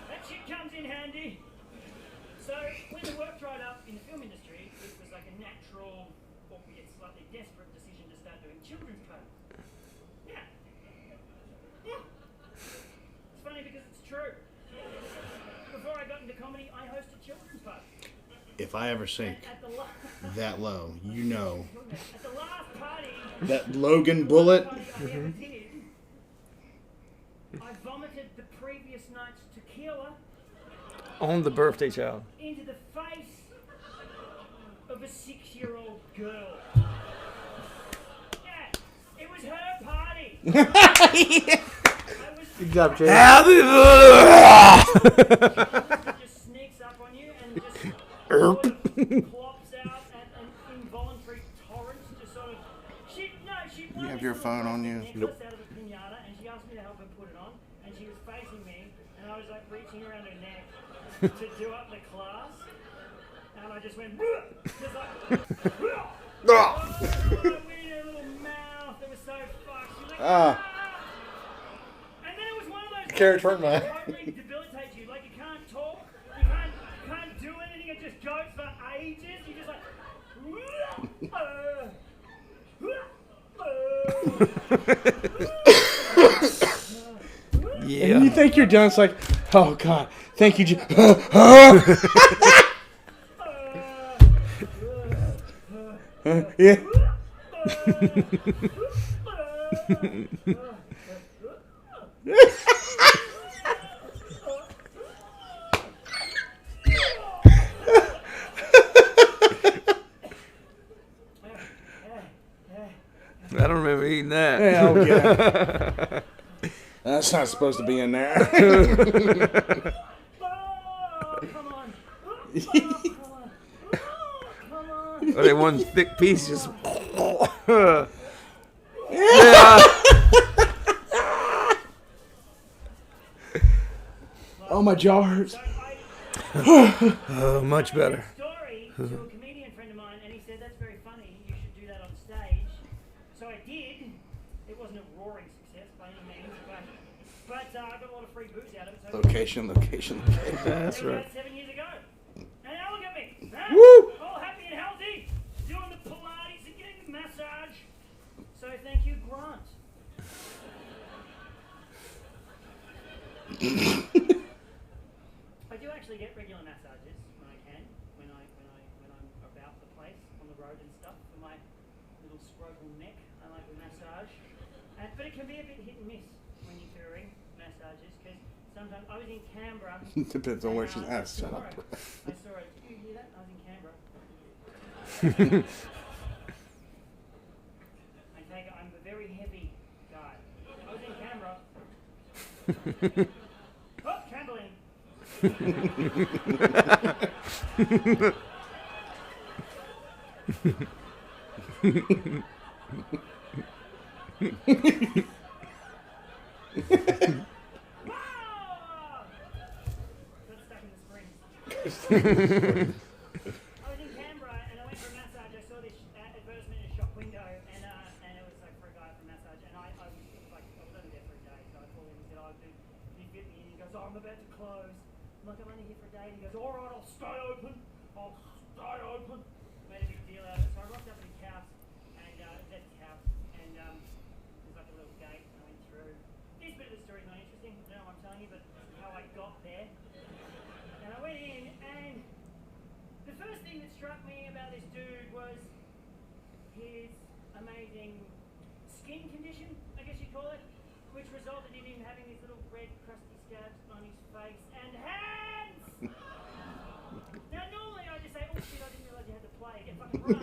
That shit comes in handy. So when the work dried up in the film industry, it was like a natural, albeit slightly desperate decision to start doing children's plays. Yeah. It's funny because it's true. Before I got into comedy, I hosted children's plays. If I ever sink At the that low, you know. At the last party That Logan bullet. I ever did, I vomited the previous night's tequila On the birthday child. into the face of a 6-year-old girl. Yeah, it was her party. I was Good job, Jay. Happy it just sneaks up on you and just sort of plops out an involuntary torrent. Just sort of, she won You have this your little phone on you? necklace out of a pinata, and she asked me to help her put it on, and she was facing me, and I was like reaching around her neck to do up the class, and I just went, just like, oh, in her little mouth. It was so fucked. She was like, Ah. and then it was one of those Carrot turned my- totally debilitates you. Like you can't talk, you can't do anything. It just goes for ages. You just like. Yeah. And you think you're done, it's like, oh God, thank you. Yeah. I don't remember eating that. Yeah, okay. That's not supposed to be in there. Come on. Or they one thick piece just. Yeah. Oh, my jaw hurts. Oh, much better. Story to a comedian friend of mine, and he said, "That's very funny. You should do that on stage." So I did. It wasn't a roaring success by any means, but I got a lot of free booze out of it. So Location. That's it was right. about 7 years ago. And now look at me. Huh? Woo! All happy and healthy, doing the Pilates and getting the massage. So thank you, Grant. I do actually get regular massages when I can, when I'm about the place on the road and stuff for my little scrotal neck. I like the massage, but it can be a bit hit and miss when you're touring massages because sometimes I was in Canberra. Depends on where she's and, at. Shut up. I saw it. Did you hear that? I was in Canberra. I take it I'm a very heavy guy. I was in Canberra. Oh, Camberlin. Got stuck in the springs. I was in Canberra and I went for a massage. I saw this advertisement in a shop window and it was like for a guy for a massage. And I was like, I was only there for a day, so I called him and said, "Oh, dude, can you fit me in?" He goes, "Oh, I'm about to close." I'm like, "I'm only here for a day." And he goes, "All right, I'll stay open. I'll stay open." Made a big deal out of it. So I rocked up at his house and at his house and there's like a little gate and I went through. This bit of the story's not interesting. I don't know what I'm telling you, but how I got there. And I went in and the thing that struck me about this dude was his amazing skin condition, I guess you'd call it, which resulted in him having these little red crusty scabs on his face and hands! Now normally I just say, oh shit, I didn't realise you had to play, get fucking run.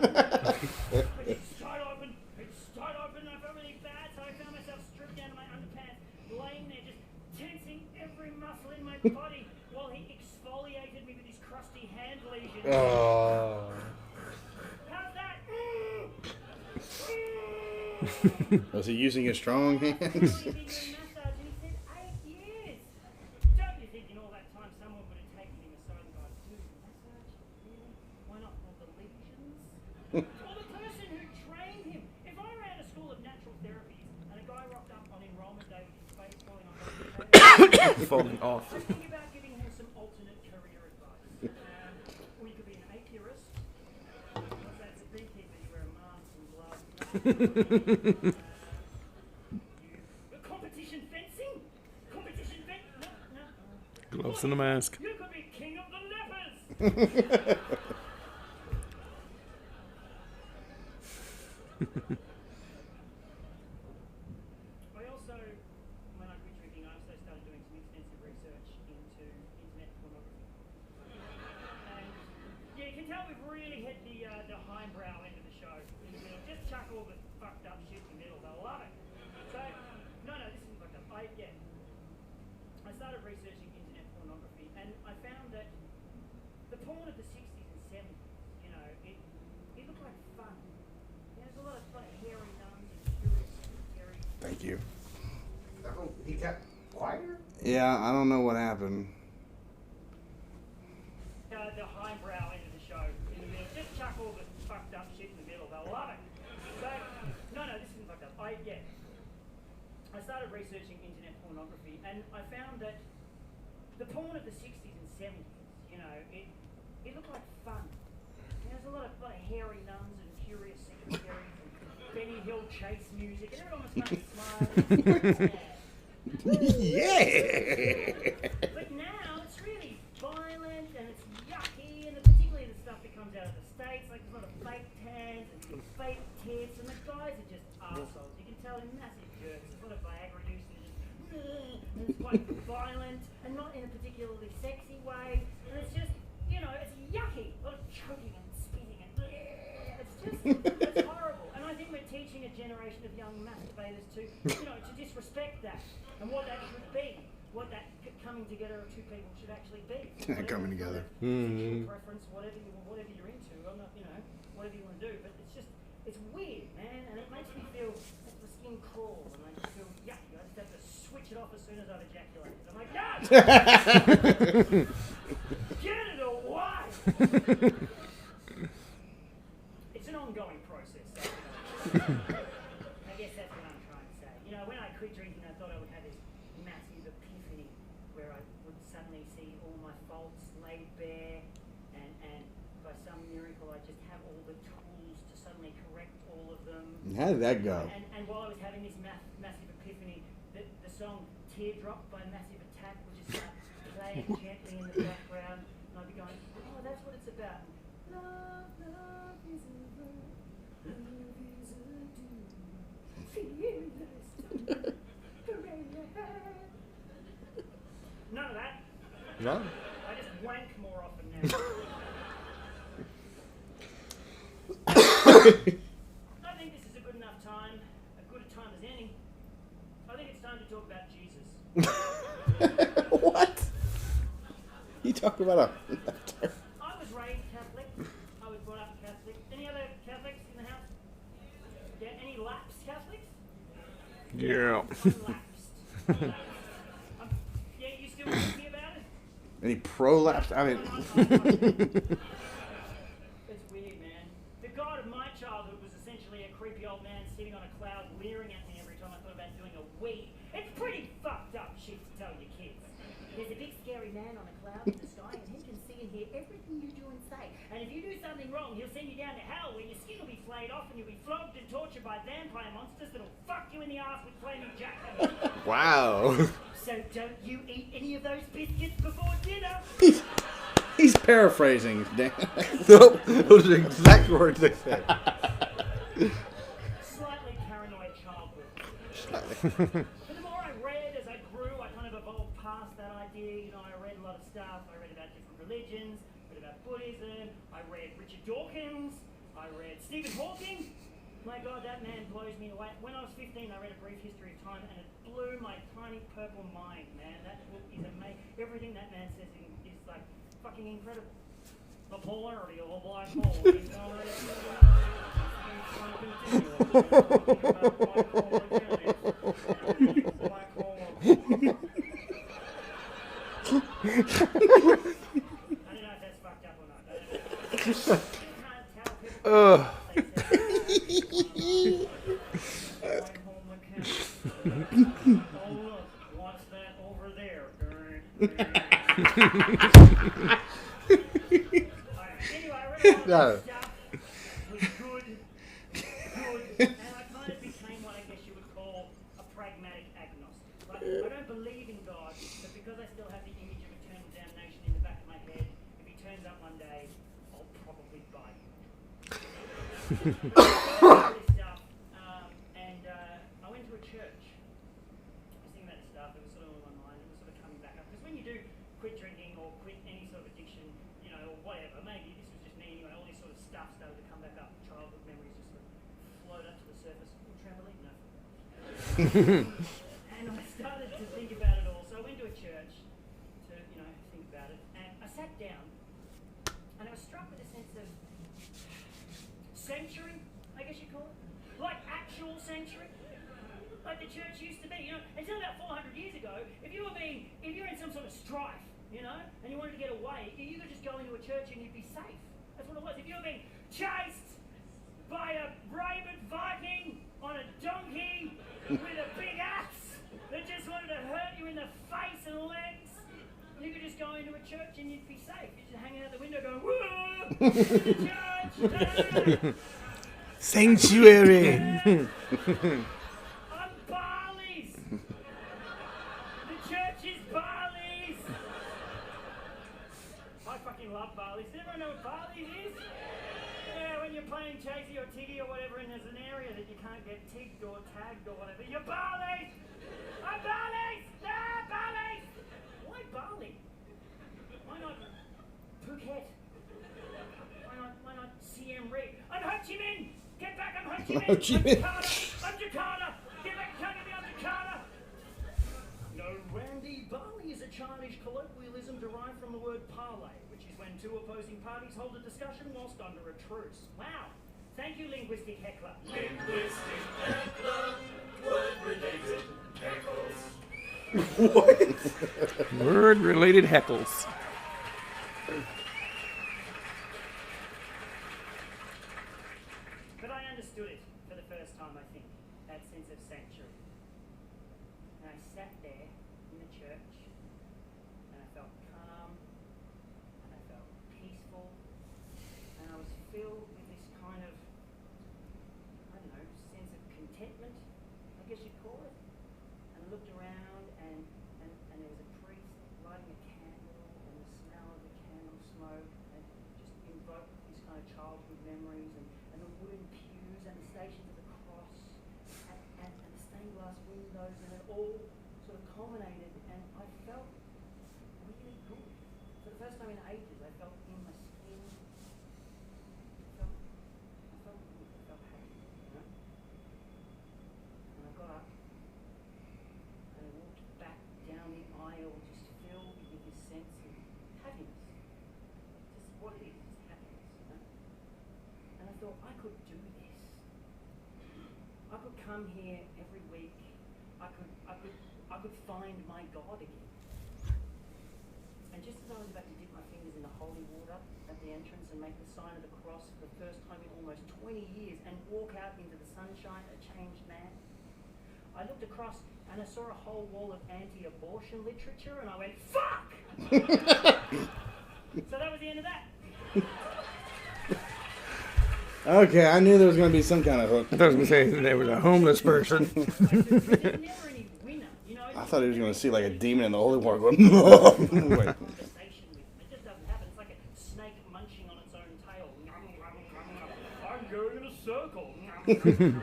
But it's tight open, I felt really bad, so I found myself stripped down to my underpants, laying there just tensing every muscle in my body while he exfoliated me with his crusty hand lesions. Oh. How's that? Was he using his strong hands? He said 8 years. Don't be thinking all that time someone would have taken him aside and gone, dude, massage? Really? Why not all the lesions? Or the person who trained him. If I ran a school of natural therapies and a guy rocked up on enrollment day with his face falling off, Falling off. I think about giving him some alternate career advice. Or you could be an apiarist. What's that? It's a beekeeper. You wear a mask and gloves. Competition fencing? Competition fencing? No. Gloves and a mask. You could be king of the lepers. I also, when I quit drinking, I also started doing some extensive research into internet pornography. And yeah, you can tell we've really hit the highbrow end of the show. In the middle. Just chuck all the fucked up shit in the middle. They'll love it. So, no, this isn't fucked up. I started researching internet pornography, and I found that the porn of the 60s and 70s, you know, it looked like fun. There's a lot of like hairy nuns and curious, scary. Thank you. Oh, he got quieter? Yeah, I don't know what happened. The highbrow end of the show in the middle. Just chuck all the fucked up shit in the middle. They'll love it. So, no, this isn't fucked up. I started researching internet pornography, and I found that the porn of the 60s and 70s, you know, it looked like fun. There's a lot of like hairy nuns and curious secretaries and Benny Hill chase music, and everyone was kind of smiling. Yeah. But now it's really violent and it's yucky, and particularly the stuff that comes out of the States, like there's a lot of fake tans and fake tits, and the guys are just assholes. You can tell they're massive jerks. There's a lot of Viagra use, and it's quite violent and not in a particularly sexy way, and it's just, you know, it's yucky. A lot of choking and spitting and it's horrible. And I think we're teaching a generation of young masturbators to, you know, to disrespect that and what that should be, what that coming together of two people should actually be. Coming together. Sexual preference, whatever you're into, I'm not, you know, whatever you want to do, but it's weird, man, and it makes me feel like the skin crawl, and I just feel yucky. I just have to switch it off as soon as I've ejaculated. I'm like, no! Get it away! It's an ongoing process. So, I guess that's what I'm trying to say. You know, when I quit drinking, I thought I would have this massive epiphany where I would suddenly see all my faults laid bare, and by some miracle, I just have all the tools to suddenly correct all of them. How did that go? And while I was having this massive epiphany, the song Teardrop by Massive Attack would just start playing gently in the background, and I'd be going, oh, that's what it's about. Love is a verb, love is a doom, fearless, none of that. No. I just wank more often now. I think this is a good enough time, as good a time as any. I think it's time to talk about Jesus. What? You talk about a... I was raised Catholic. I was brought up Catholic. Any other Catholics in the house? Yeah, any lapsed Catholics? Yeah. Unlapsed. Yeah, you still thinking about it? Any prolapse? I mean... It's weird, man. The God of my childhood was essentially a creepy old man sitting on a cloud leering at me every time I thought about doing a wee. It's pretty fucked up shit to tell your kids. There's a big scary man on a cloud in the sky, and he can see and hear everything you do and say. And if you do something wrong, he'll send you down to hell, where your skin will be flayed off and you'll be flogged and tortured by vampire monsters that'll fuck you in the ass with flaming jackhammers. Wow. So don't you eat any of those biscuits before dinner. He's paraphrasing, Dan. Nope, those are the exact words they said. Slightly paranoid childhood. But the more I read as I grew, I kind of evolved past that idea. You know, I read a lot of stuff. I read about different religions, read about Buddhism. I read Richard Dawkins. I read Stephen Hawking. My God, that man blows me away. When I was 15, I read A Brief History of Time, and it blew my tiny purple mind, man. That book is amazing. Everything that man says is like fucking incredible. The polarity of a black hole. He's already black hole. I don't know if that's fucked up or not. I can't tell people. Oh look, what's that over there? Anyway, I read all No. that stuff. It was good, and I kind of became what I guess you would call a pragmatic agnostic. Like, I don't believe in God, but because I still have the image of eternal damnation in the back of my head, if he turns up one day, I'll probably buy him. Stuff, and I went to a church. I was thinking about this stuff. It was sort of on my mind. It was sort of coming back up. Because when you do quit drinking or quit any sort of addiction, you know, or whatever, maybe this was just me anyway, all this sort of stuff started to come back up. Childhood memories just sort of float up to the surface. Or trampoline? No. And I started to think about it all. So I went to a church to, you know, think about it. And I sat down, and I was struck with a sense of sanctuary, I guess you call it. Like actual sanctuary. Like the church used to be, you know, until about 400 years ago, if you're in some sort of strife, you know, and you wanted to get away, you could just go into a church and you'd be safe. That's what it was. If you were being chased by a rabid Viking on a donkey with a big axe that just wanted to hurt you in the face and legs, you could just go into a church and you'd be safe. You'd just hang out the window going, whoa, to the church. Sanctuary. I'm Barley's. The church is Barley's. I fucking love Barley's. Does everyone know what Barley's is? Yeah, when you're playing Chasey or Tiggy or whatever, and there's an area that you can't get tigged or tagged or whatever, you're Barley's. I'm Barley's. Ah, Barley's. Why Barley? Why not Phuket? Why not Siem Reap? I'm Ho Chi Minh. Get back, I'm Ho Chi Minh. Ho Chi Minh. I'm Jakarta. Get back, can't get me, I'm Jakarta. No, Randy, Barley is a childish colloquialism derived from the word parley, which is when two opposing parties hold a discussion whilst under a truce. Wow. Thank you, linguistic heckler. Linguistic heckler, word-related heckles. What? Word-related heckles. But I understood it for the first time, I think, that sense of sanctuary. And I sat there in the church, and I felt calm, and I felt peaceful, and I was filled with this kind of, I don't know, sense of contentment, I guess you'd call it. And I looked around, and there was a priest lighting a candle, and the smell of the candle smoke, and just invoked this kind of childhood memories, and the wooden pews, and the stations of the cross, and the stained glass windows, and it all sort of culminated, and I felt really good. For the first time in ages, I felt in my skin. I felt good. I felt happy, you know? And I got up, and I walked back down the aisle, just filled with this sense of happiness. Just what it is, just happiness, you know? And I thought, I could do this. I could come here every week. I could find my God again. And just as I was about to dip my fingers in the holy water at the entrance and make the sign of the cross for the first time in almost 20 years and walk out into the sunshine a changed man, I looked across and I saw a whole wall of anti-abortion literature and I went, fuck! So that was the end of that. Okay, I knew there was going to be some kind of hook. I thought I was going to say there was a homeless person. There's never any winner, you know? I thought he was going to see like a demon in the holy water going, wait. Conversation with. It just doesn't happen. It's like And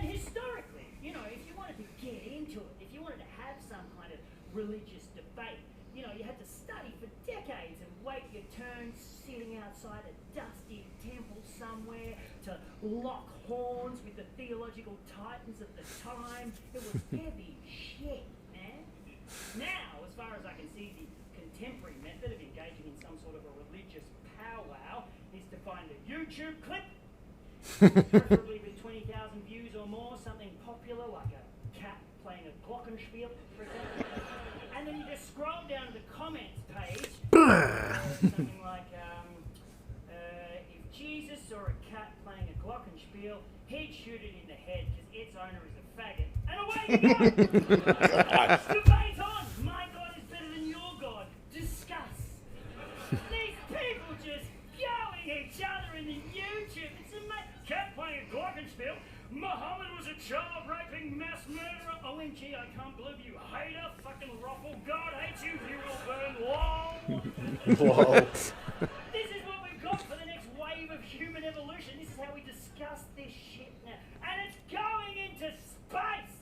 historically, you know, if you wanted to get into it, if you wanted to have some kind of religious debate, you know, you had to study for decades and wait your turn sitting outside a dusty temple somewhere to lock horns with the theological titans of the time. It was heavy shit, man. Now, as far as I can see, the contemporary method of engaging in some sort of a religious powwow is to find a YouTube clip, preferably with 20,000 views or more, something popular like a cat playing a glockenspiel, for example. And then you just scroll down to the comments page, something like, if Jesus saw a cat playing a glockenspiel, he'd shoot it in the head because its owner is a faggot. And away you go! Debate on! My God is better than your God. Discuss. These people just going each other in the YouTube. It's amazing. Cat playing a glockenspiel. Muhammad was a child-raping mass murderer. OMG, I can't believe you hater. Fucking ruffle. God hates you. You will burn. Lol. This is what we've got for the next wave of human evolution. This is how we discuss this shit now. And it's going into space.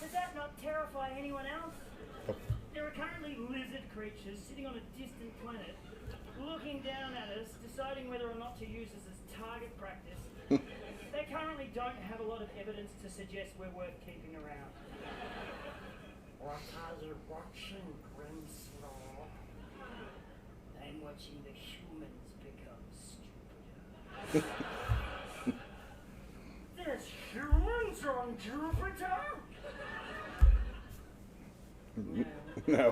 Does that not terrify anyone else? There are currently lizard creatures sitting on a distant planet, looking down at us, deciding whether or not to use us as target practice. They currently don't have a lot of evidence to suggest we're worth keeping around. What are you watching, Grimslaw? I'm watching the humans become stupider. There's humans on Jupiter? No. I said I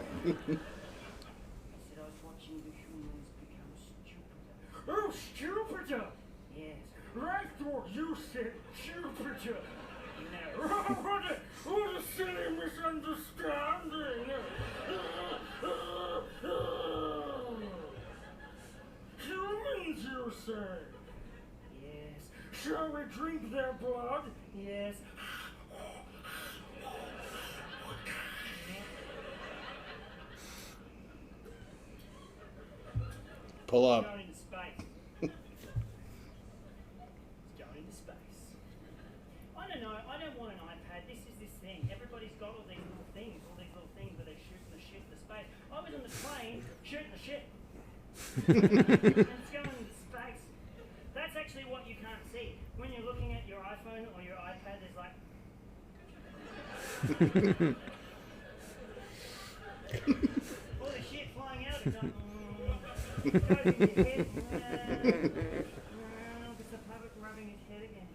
was watching the humans become stupider. Oh, stupider! Yes. I thought you said Jupiter. No. What a silly misunderstanding. Humans, you say? Yes. Shall we drink their blood? Yes. Pull up. Going into space. It's going into space. I don't know. I don't want an iPad. This is this thing. Everybody's got all these little things where they're shooting the shit into space. I was on the plane shooting the shit. And it's going into space. That's actually what you can't see. When you're looking at your iPhone or your iPad, there's like... all the shit flying out. It's like... goes in your head. It's the puppet rubbing his head again.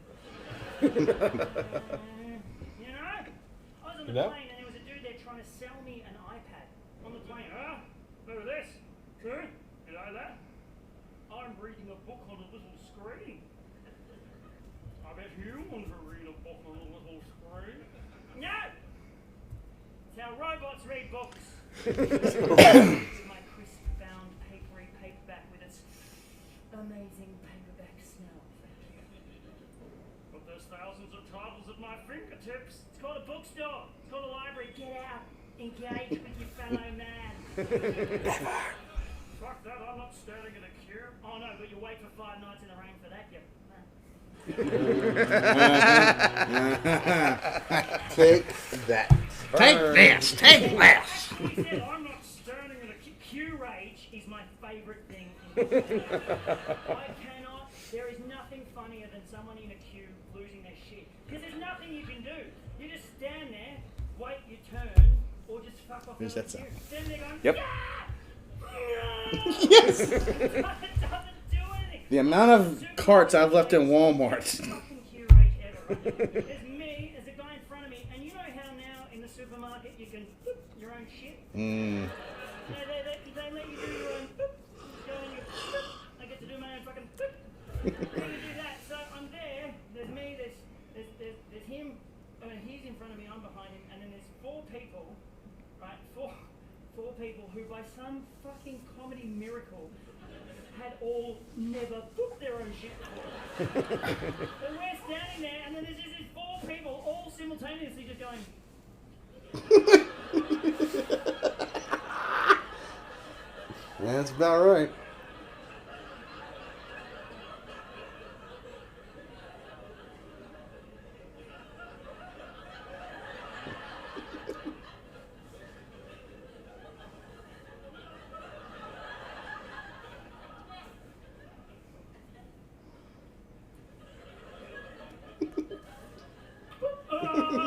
You know? I was on the plane and there was a dude there trying to sell me an iPad on the plane. Look at this. See? You know that? I'm reading a book on a little screen. I bet you want to read a book on a little screen. No! It's how robots read books. My crisp-bound papery paperback with its amazing paperback smell. But there's thousands of titles at my fingertips. It's called a bookstore. It's called a library. Get out. Engage with your fellow man. Fuck that. I'm not standing in a queue. Oh no, but you wait for 5 nights in the rain for that, you. Take that. Take this! Take this! He said, I'm not standing in a queue. Queue rage is my favourite thing in the world. I cannot, there is nothing funnier than someone in a queue losing their shit. Because there's nothing you can do. You just stand there, wait your turn, or just fuck off Who's out of that the queue. sound? Stand there going, Yep. yes! It doesn't do anything. The amount of carts I've left in Walmart. Fucking queue rage ever. Right? There's me, there's a guy in front of me, and you know how now in the supermarket you can boop your own shit? Mm. They let you do your own boop. Go in your boop. I get to do my own fucking boop. I'm gonna do that. So I'm there. There's me. There's him. He's in front of me. I'm behind him. And then there's 4 people, right? Four people who, by some fucking comedy miracle, had all never booked their own shit before. And we're standing there, and then there's just these 4 people all simultaneously just going. That's about right. And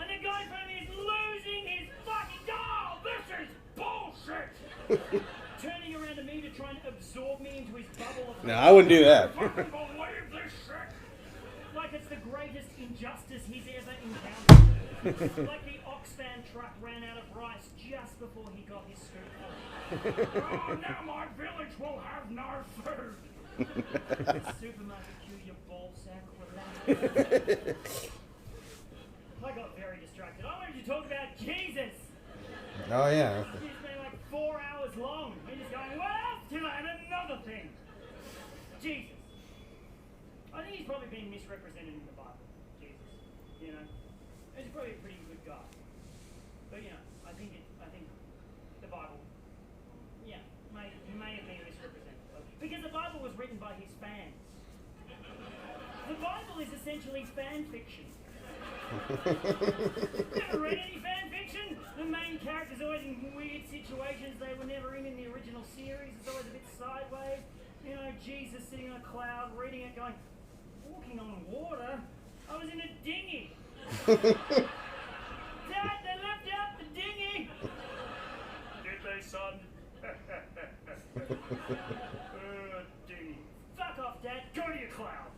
the guy in front of me is losing his fucking... Oh, this is bullshit! Turning around to me to try and absorb me into his bubble of... No, I wouldn't do that. Fucking believe this shit! Like it's the greatest injustice he's ever encountered. Like the Oxfam truck ran out of rice just before he got his scoop. Oh, now my village will have no food! Supermarket queue, your ball sack, relax. I got very distracted. I wanted to talk about Jesus! Oh, yeah. It's been like 4 hours long. I'm just going, what else can I add another thing? Jesus. I think he's probably being misrepresented in the Bible. Jesus. You know? He's probably a pretty good guy. But, you know, I think the Bible, yeah, may have been misrepresented. Because the Bible was written by his fans. The Bible is essentially fan fiction. Never read any fan fiction? The main character's always in weird situations they were never in the original series. It's always a bit sideways. You know, Jesus sitting on a cloud, reading it, going, walking on water? I was in a dinghy. Dad, they left out the dinghy. Did they, son? Dinghy. Fuck off, Dad. Go to your cloud.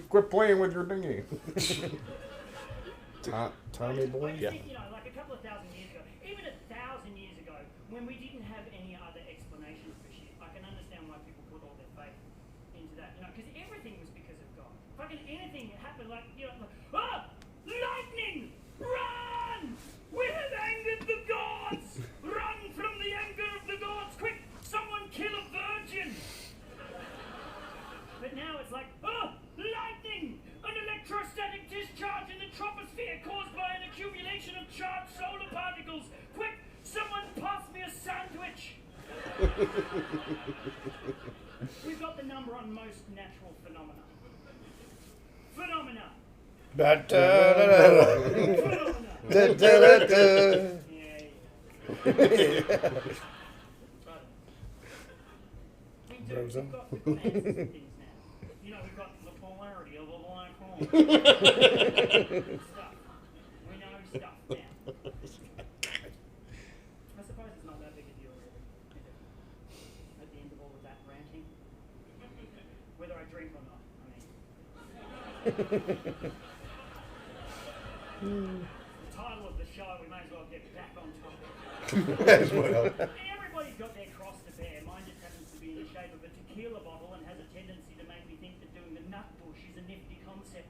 Quit playing with your dinghy. Tommy boy? I just think, you know, like a couple of thousand years ago, even 1,000 years ago, when we didn't have any other explanation for shit, I can understand why people put all their faith into that, you know, because everything was because of God. Fucking anything that happened, like, you know, like, ah! Lightning! Run! We have angered the gods! Run from the anger of the gods! Quick! Someone kill a virgin! But now it's like, oh! Lightning! An electrostatic discharge in the troposphere caused by an accumulation of charged solar particles! Quick! Someone pass me a sandwich! We've got the number on most natural phenomena. Phenomena! We've got answers to things now. You know, we've got the polarity of a black hole. Stuff. We know stuff now. I suppose it's not that big a deal, really, is it? At the end of all of that ranting. Whether I drink or not, I mean. The title of the show, we may as well get back on topic. As well. Everybody's got their cross to bear. Mine just happens to be in the shape of a tequila bottle and has a tendency to make me think that doing the nut bush is a nifty concept.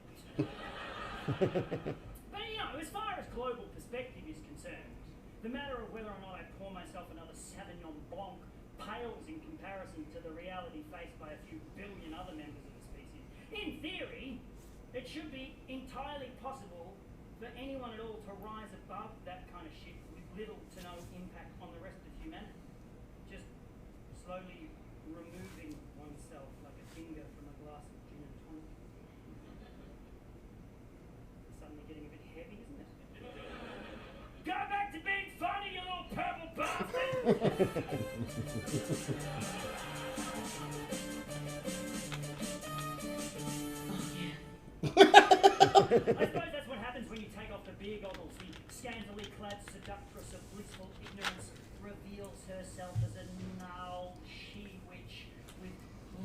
But you know, as far as global perspective is concerned, the matter of whether or not I pour myself another Sauvignon Blanc pales in comparison to the reality faced by a few billion other members of the species. In theory, it should be entirely possible for anyone at all to rise above that kind of shit with little to no impact on the rest of humanity. Just slowly removing oneself like a finger from a glass of gin and tonic. Suddenly getting a bit heavy, isn't it? Go back to being funny, you little purple bastard! I suppose that's what happens when you take off the beer goggles. The scantily clad seductress of blissful ignorance reveals herself as a gnarled she-witch with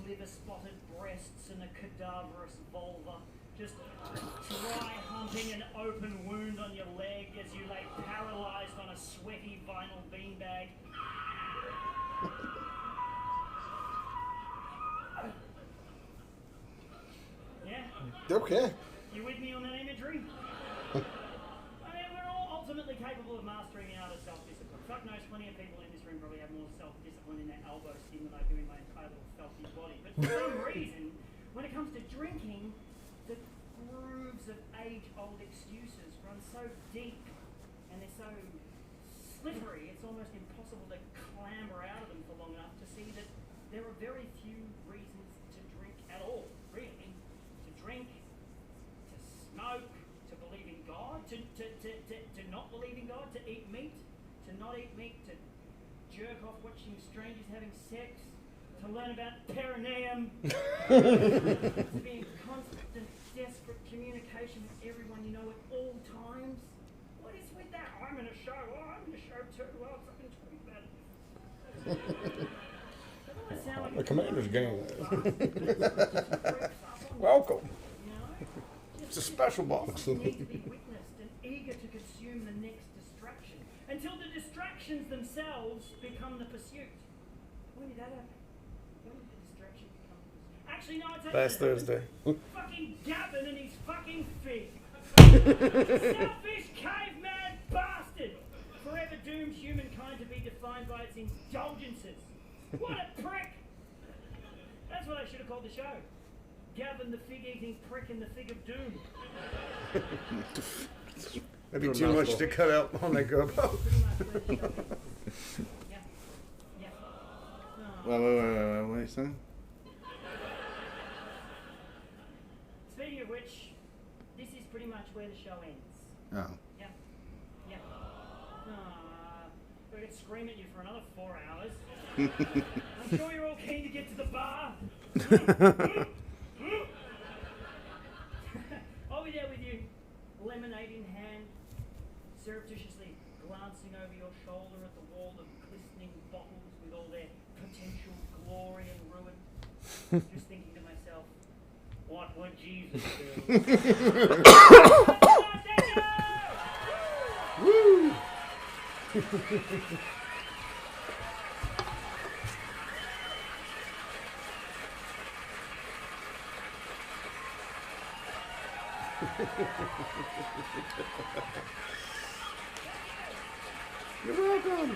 liver-spotted breasts and a cadaverous vulva. Just dry humping an open wound on your leg as you lay paralysed on a sweaty vinyl beanbag. Yeah? Okay. You with me on that imagery? I mean, we're all ultimately capable of mastering the art of self-discipline. Fuck knows, plenty of people in this room probably have more self-discipline in their elbow skin than I do in my entire little filthy body. But for some reason, when it comes to drinking, the grooves of age-old excuses run so deep and they're so slippery, it's almost impossible to clamber out of them for long enough to see that there are very few reasons to drink at all, really. To drink, to smoke, to believe in God, to not believe in God, to eat meat, to not eat meat, to jerk off watching strangers having sex, to learn about perineum, to be in constant, desperate communication with everyone you know at all times. What is with that? I'm in a show. Oh, I'm in a show too. Well, something to talk about. The commander's game. Welcome. It's a special box. Need to be witnessed and eager to consume the next distraction until the distractions themselves become the pursuit. When did that happen? When did the distraction become the pursuit? Actually, no, it's Last Thursday. fucking Gavin and his fucking fig. Selfish caveman bastard. Forever doomed humankind to be defined by its indulgences. What a prick! That's what I should have called the show. Gavin the fig-eating prick in the fig of doom. That'd be too much to cut out on that GoPro. Pretty much where the show is. Yeah. Yeah. Oh. Wait, what are you saying? Speaking of which, this is pretty much where the show ends. Oh. Yeah. Yeah. We could scream at you for another 4 hours. I'm sure you're all keen to get to the bar. I'll be there with you, lemonade in hand, surreptitiously glancing over your shoulder at the wall of glistening bottles with all their potential glory and ruin. Just thinking to myself, what would Jesus do? Woo! You're welcome.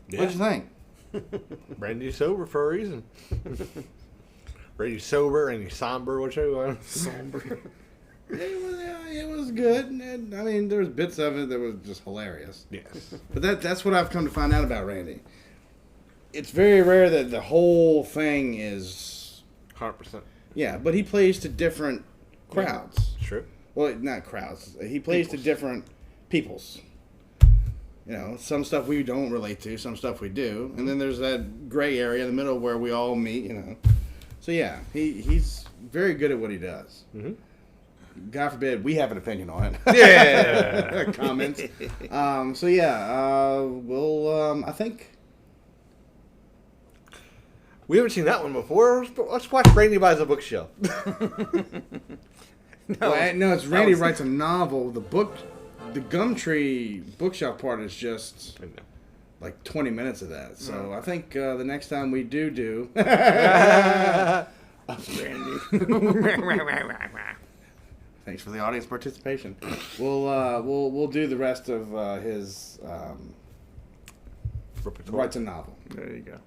What'd you think? Randy's sober for a reason. Randy's sober, Randy's somber, whichever you want. Somber. It was good. And, I mean, there was bits of it that was just hilarious. Yes. But that's what I've come to find out about Randy. It's very rare that the whole thing is... 100%. Yeah, but he plays to different crowds. True. Well, not crowds. He plays to different peoples. You know, some stuff we don't relate to, some stuff we do. And then there's that gray area in the middle where we all meet, you know. So, yeah, he's very good at what he does. Mm-hmm. God forbid we have an opinion on it. Yeah. Comments. So, yeah, we'll, I think... We haven't seen that one before. Let's watch Randy Buys a Bookshelf. No, it's Randy writes a novel. The Gumtree bookshelf part is just like 20 minutes of that. So I think the next time we do Randy. Thanks for the audience participation. We'll do the rest of his writes a novel. There you go.